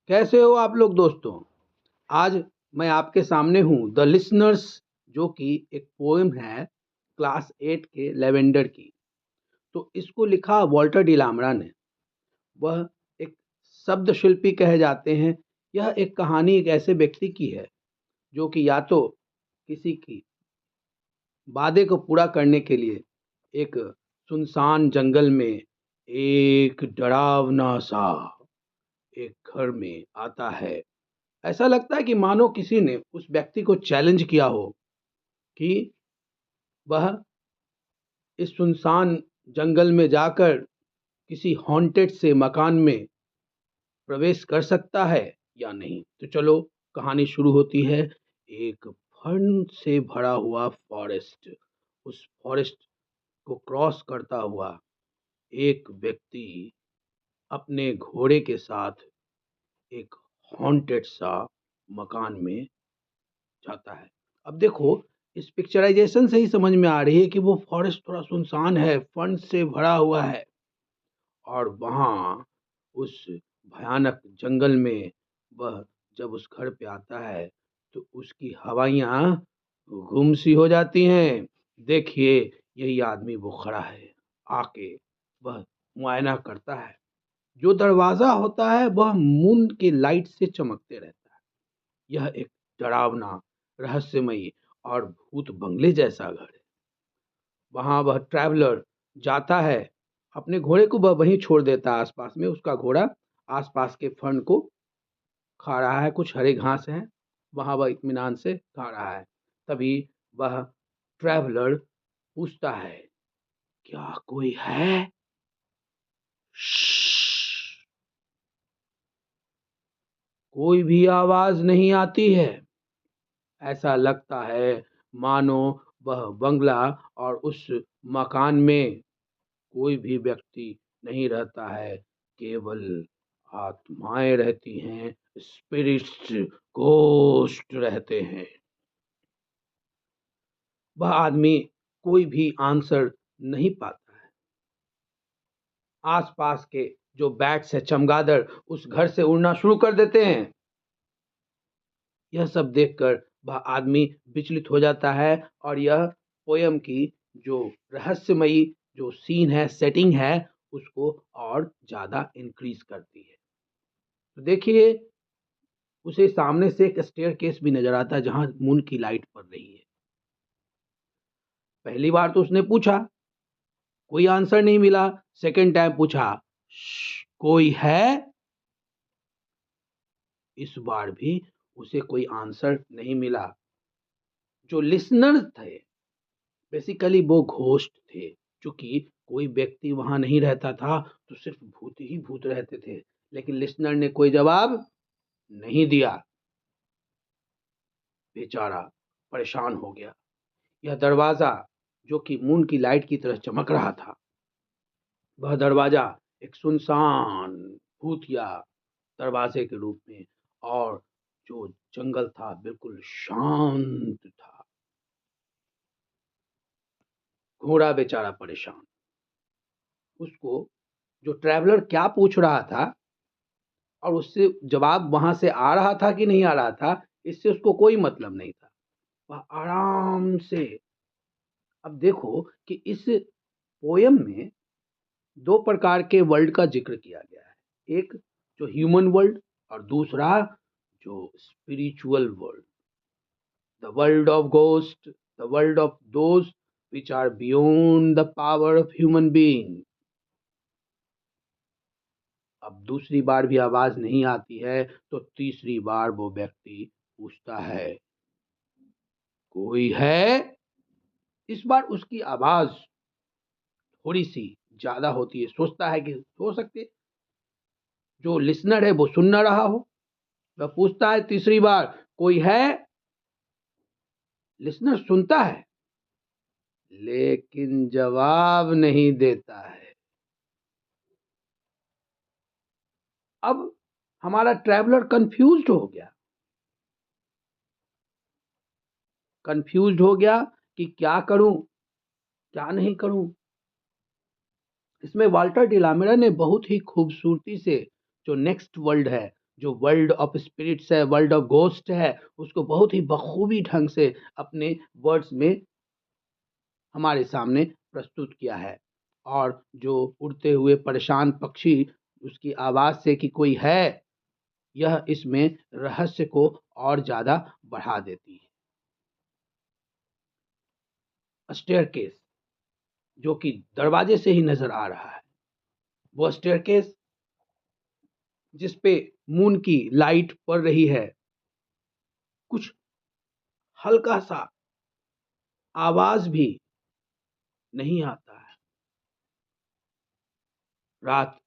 कैसे हो आप लोग दोस्तों। आज मैं आपके सामने हूँ द लिसनर्स, जो कि एक पोएम है क्लास 8 के लेवेंडर की। तो इसको लिखा वॉल्टर डिलामरा ने। वह एक शब्द शिल्पी कहे जाते हैं। यह एक कहानी एक ऐसे व्यक्ति की है जो कि या तो किसी की वादे को पूरा करने के लिए एक सुनसान जंगल में एक डरावना सा एक घर में आता है। ऐसा लगता है कि मानो किसी ने उस व्यक्ति को चैलेंज किया हो कि वह इस सुनसान जंगल में जाकर किसी हॉन्टेड से मकान में प्रवेश कर सकता है या नहीं। तो चलो, कहानी शुरू होती है। एक फन से भरा हुआ फॉरेस्ट, उस फॉरेस्ट को क्रॉस करता हुआ एक व्यक्ति अपने घोड़े के साथ एक हॉन्टेड सा मकान में जाता है। अब देखो, इस पिक्चराइजेशन से ही समझ में आ रही है कि वो फॉरेस्ट थोड़ा सुनसान है, फन से भरा हुआ है। और वहाँ उस भयानक जंगल में वह जब उस घर पे आता है तो उसकी हवाइयाँ गुम सी हो जाती हैं। देखिए, यही आदमी वो खड़ा है। आके वह मुआयना करता है। जो दरवाज़ा होता है वह मून की लाइट से चमकते रहता है। यह एक डरावना, रहस्यमयी और भूत बंगले जैसा घर है। वहाँ वह ट्रैवलर जाता है, अपने घोड़े को वह वहीं छोड़ देता है आसपास में। उसका घोड़ा आसपास के फर्न को खा रहा है, कुछ हरे घास हैं, वहाँ वह इत्मीनान से खा रहा है। तभी वह ट्रैवलर पूछता है, क्या कोई है? श्श्श। कोई भी आवाज नहीं आती है। ऐसा लगता है मानो वह बंगला और उस मकान में कोई भी व्यक्ति नहीं रहता है, केवल आत्माएं रहती हैं, स्पिरिट्स, घोस्ट रहते हैं। वह आदमी कोई भी आंसर नहीं पाता है। आसपास के जो बैट्स है, चमगादड़, उस घर से उड़ना शुरू कर देते हैं। यह सब देखकर वह आदमी विचलित हो जाता है और यह पोयम की जो रहस्यमयी जो सीन है, सेटिंग है, उसको और ज़्यादा इंक्रीज करती है। तो देखिए, उसे सामने से एक स्टेयरकेस भी नज़र आता है जहाँ मून की लाइट पड़ रही है। पहली बार तो उसने पूछा, कोई आंसर नहीं मिला। सेकंड टाइम पूछा, कोई है? इस बार भी उसे कोई आंसर नहीं मिला। जो लिसनर थे, बेसिकली वो घोस्ट थे। चूंकि कोई व्यक्ति वहां नहीं रहता था तो सिर्फ भूत ही भूत रहते थे। लेकिन लिसनर ने कोई जवाब नहीं दिया। बेचारा परेशान हो गया। यह दरवाजा, जो कि मून की लाइट की तरह चमक रहा था, वह दरवाजा एक सुनसान भूतिया दरवाजे के रूप में, और जो जंगल था बिल्कुल शांत था। घोड़ा बेचारा परेशान। उसको जो ट्रैवलर क्या पूछ रहा था और उससे जवाब वहां से आ रहा था कि नहीं आ रहा था, इससे उसको कोई मतलब नहीं था। वह आराम से, अब देखो कि इस पोयम में दो प्रकार के वर्ल्ड का जिक्र किया गया है। एक जो ह्यूमन वर्ल्ड, और दूसरा जो spiritual world, the world of ghost, the world of those which are beyond the power of human being। अब दूसरी बार भी आवाज नहीं आती है तो तीसरी बार वो व्यक्ति पूछता है, कोई है? इस बार उसकी आवाज थोड़ी सी ज्यादा होती है। सोचता है कि हो सकती है जो लिसनर है वो सुन ना रहा हो। वह पूछता है तीसरी बार, कोई है? लिसनर सुनता है लेकिन जवाब नहीं देता है। अब हमारा ट्रैवलर कंफ्यूज्ड हो गया। कंफ्यूज्ड हो गया कि क्या करूं, क्या नहीं करूं। इसमें वाल्टर डिलामेरा ने बहुत ही खूबसूरती से जो नेक्स्ट वर्ल्ड है जो वर्ल्ड ऑफ स्पिरिट्स है, वर्ल्ड ऑफ घोस्ट है, उसको बहुत ही बखूबी ढंग से अपने वर्ड्स में हमारे सामने प्रस्तुत किया है। और जो उड़ते हुए परेशान पक्षी उसकी आवाज़ से कि कोई है, यह इसमें रहस्य को और ज़्यादा बढ़ा देती है। स्टेयरकेस जो कि दरवाजे से ही नज़र आ रहा है, वो स्टेयरकेस जिस पे मून की लाइट पड़ रही है, कुछ हल्का-सा आवाज़ भी नहीं आता है। रात,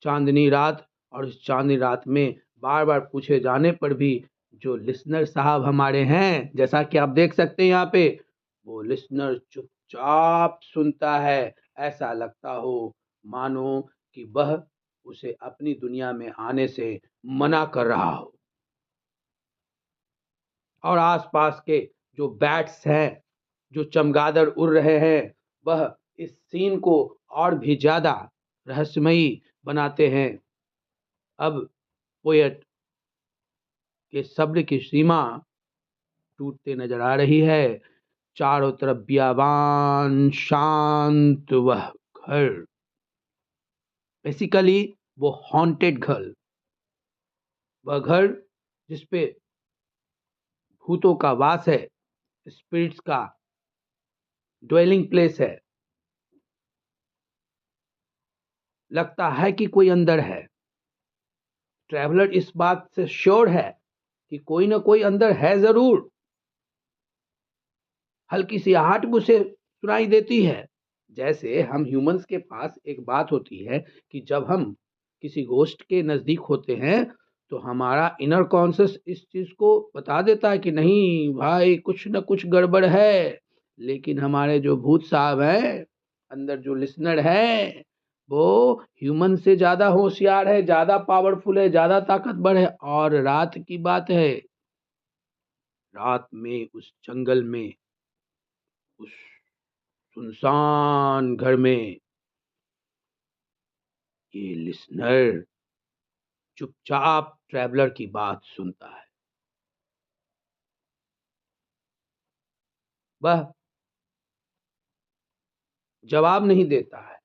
चाँदनी रात, और इस चाँदनी रात में बार-बार पूछे जाने पर भी जो लिसनर साहब हमारे हैं, जैसा कि आप देख सकते हैं यहाँ पे, वो लिसनर चुपचाप सुनता है। ऐसा लगता हो मानो कि वह उसे अपनी दुनिया में आने से मना कर रहा हो। और आस-पास के जो बैट्स हैं, जो चमगादड़ उड़ रहे हैं, वह इस सीन को और भी ज़्यादा रहस्यमयी बनाते हैं। अब पोएट के सब्र की सीमा टूटते नज़र आ रही है। चारों तरफ बियाबान, शांत वह घर, बेसिकली वो हॉन्टेड घर, वह घर जिस पे भूतों का वास है, स्पिरिट्स का ड्वेलिंग प्लेस है। लगता है कि कोई अंदर है। ट्रैवलर इस बात से श्योर है कि कोई ना कोई अंदर है ज़रूर। हल्की सी आहट भी उसे सुनाई देती है। जैसे हम ह्यूमन्स के पास एक बात होती है कि जब हम किसी घोस्ट के नज़दीक होते हैं, तो हमारा इनर कॉन्शियस इस चीज़ को बता देता है कि नहीं भाई, कुछ न कुछ गड़बड़ है। लेकिन हमारे जो भूत साहब हैं, अंदर जो लिसनर हैं, वो ह्यूमन से ज़्यादा होशियार है, ज़्यादा पावरफुल है, ज़्यादा ताकतवर है। और रात की बात है, रात में उस जंगल में, उस सुनसान घर में ये लिसनर चुपचाप ट्रैवलर की बात सुनता है। वह जवाब नहीं देता है।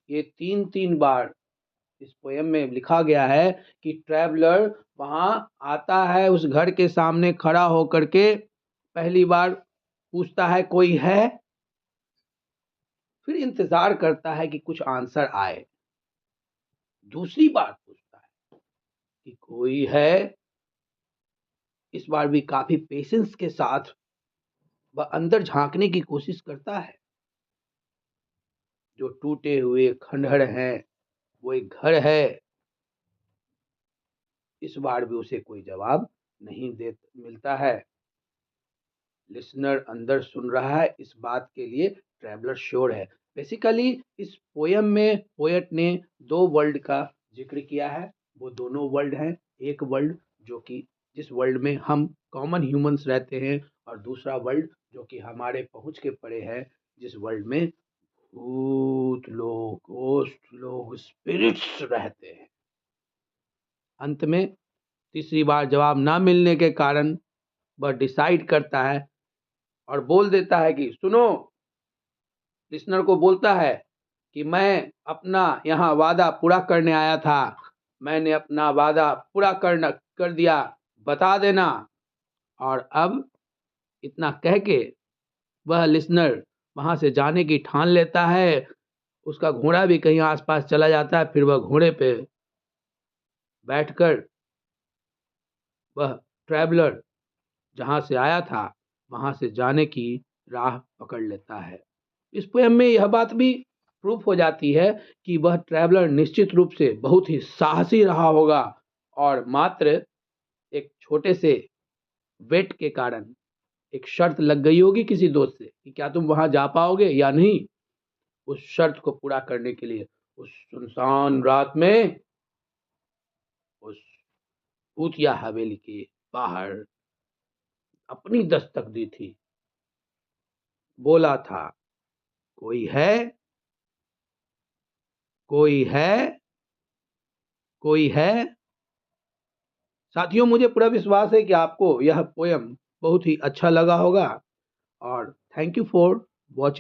ये 3-3 बार इस पोएम में लिखा गया है कि ट्रैवलर वहाँ आता है, उस घर के सामने खड़ा होकर के पहली बार पूछता है कोई है? फिर इंतज़ार करता है कि कुछ आंसर आए। दूसरी बार पूछता है कि कोई है? इस बार भी काफ़ी पेशेंस के साथ वह अंदर झाँकने की कोशिश करता है। जो टूटे हुए खंडहर हैं, वो एक घर है। इस बार भी उसे कोई जवाब नहीं दे मिलता है। लिसनर अंदर सुन रहा है, इस बात के लिए ट्रैवलर श्योर है। बेसिकली इस पोएम में पोएट ने 2 वर्ल्ड का ज़िक्र किया है। वो दोनों वर्ल्ड हैं, एक वर्ल्ड जो कि जिस वर्ल्ड में हम कॉमन ह्यूमन्स रहते हैं, और दूसरा वर्ल्ड जो कि हमारे पहुँच के परे है, जिस वर्ल्ड में भूत लोग, घोस्ट लोग, स्पिरिट्स रहते हैं। अंत में तीसरी बार जवाब ना मिलने के कारण वह डिसाइड करता है और बोल देता है कि सुनो, लिसनर को बोलता है कि मैं अपना यहाँ वादा पूरा करने आया था। मैंने अपना वादा पूरा कर दिया, बता देना। और अब इतना कह के वह लिसनर वहाँ से जाने की ठान लेता है। उसका घोड़ा भी कहीं आस-पास चला जाता है, फिर वह घोड़े पे बैठकर वह ट्रैवलर जहाँ से आया था, वहाँ से जाने की राह पकड़ लेता है। इस पोएम में यह बात भी प्रूफ हो जाती है कि वह ट्रैवलर निश्चित रूप से बहुत ही साहसी रहा होगा, और मात्र एक छोटे से वेट के कारण एक शर्त लग गई होगी किसी दोस्त से कि क्या तुम वहाँ जा पाओगे या नहीं। उस शर्त को पूरा करने के लिए उस सुनसान रात में उस भूतिया हवेली के बाहर अपनी दस्तक दी थी। बोला था, कोई है? कोई है? कोई है? साथियों, मुझे पूरा विश्वास है कि आपको यह पोयम बहुत ही अच्छा लगा होगा और थैंक यू फॉर वॉचिंग।